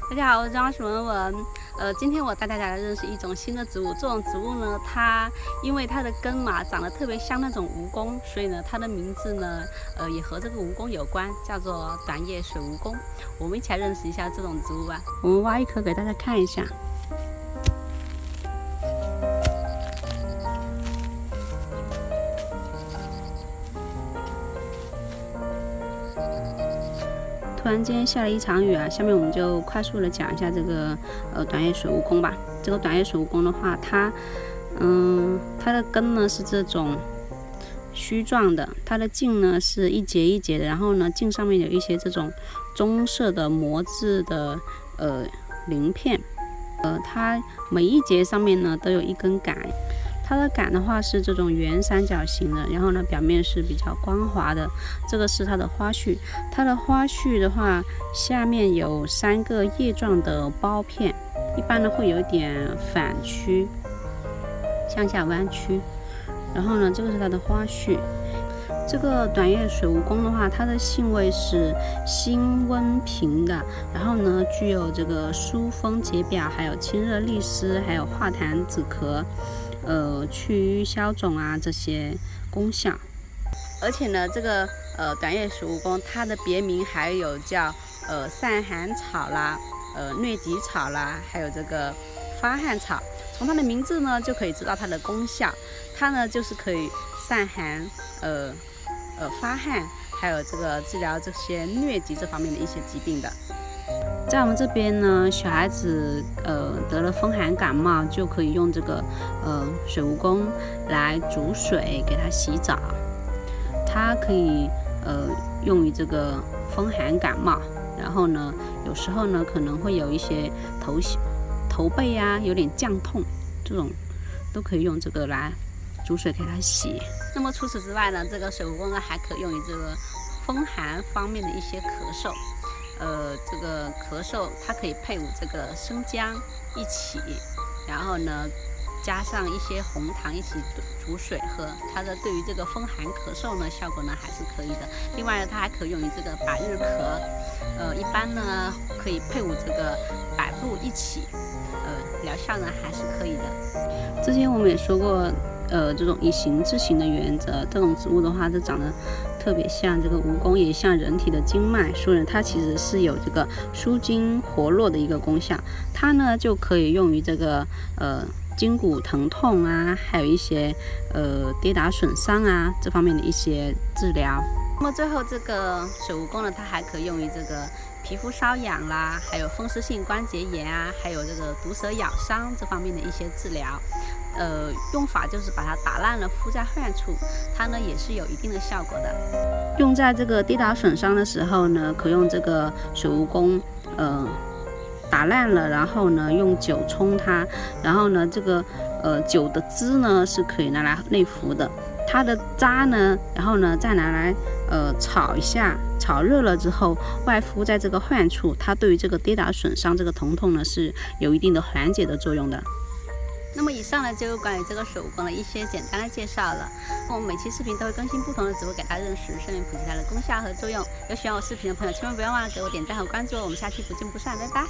大家好，我是张许文文。今天我带大家来认识一种新的植物。这种植物呢，它因为它的根嘛长得特别像那种蜈蚣，所以呢，它的名字呢，也和这个蜈蚣有关，叫做短叶水蜈蚣。我们一起来认识一下这种植物吧。我们挖一颗给大家看一下。突然间下了一场雨啊，下面我们就快速的讲一下这个短叶水蜈蚣吧。这个短叶水蜈蚣的话，它的根呢是这种须状的，它的茎呢是一节一节的，然后呢茎上面有一些这种棕色的膜质的鳞片，它每一节上面呢都有一根杆。它的杆的话是这种圆三角形的，然后呢表面是比较光滑的，这个是它的花序。它的花序的话，下面有3个叶状的苞片，一般呢会有一点反曲，向下弯曲。然后呢，这个是它的花序。这个短叶水蜈蚣的话，它的性味是辛温平的，然后呢具有这个疏风解表，还有清热利湿，还有化痰止咳。去消肿啊这些功效，而且呢，这个短叶水蜈蚣它的别名还有叫散寒草啦、疟疾草啦，还有这个发汗草。从它的名字呢就可以知道它的功效，它呢就是可以散寒、发汗，还有这个治疗这些疟疾这方面的一些疾病的。在我们这边呢，小孩子得了风寒感冒，就可以用这个水蜈蚣来煮水给它洗澡。它可以用于这个风寒感冒，然后呢，有时候呢可能会有一些头背啊有点降痛，这种都可以用这个来煮水给它洗。那么除此之外呢，这个水蜈蚣呢还可以用于这个风寒方面的一些咳嗽。这个咳嗽它可以配伍这个生姜一起，然后呢加上一些红糖一起煮水喝，它的对于这个风寒咳嗽呢效果呢还是可以的。另外呢，它还可以用于这个百日咳，一般呢可以配伍这个百部一起，疗效呢还是可以的。之前我们也说过，这种以形制形的原则，这种植物的话，它长得特别像这个蜈蚣，也像人体的经脉，所以它其实是有这个舒筋活络的一个功效。它呢就可以用于这个筋骨疼痛啊，还有一些跌打损伤啊这方面的一些治疗。那么最后这个水蜈蚣呢，它还可以用于这个皮肤瘙痒啦，还有风湿性关节炎啊，还有这个毒蛇咬伤这方面的一些治疗。用法就是把它打烂了敷在患处，它呢也是有一定的效果的。用在这个跌打损伤的时候呢，可用这个水蜈蚣打烂了，然后呢用酒冲它，然后呢这个酒的汁呢是可以拿来内服的，它的渣呢，然后呢再拿来炒一下，炒热了之后外敷在这个患处，它对于这个跌打损伤这个疼痛呢是有一定的缓解的作用的。那么以上呢就是关于这个水蜈蚣的一些简单的介绍了。我们每期视频都会更新不同的植物给大家认识，顺便普及它的功效和作用。有喜欢我视频的朋友，千万不要忘了给我点赞和关注。我们下期不见不散，拜拜。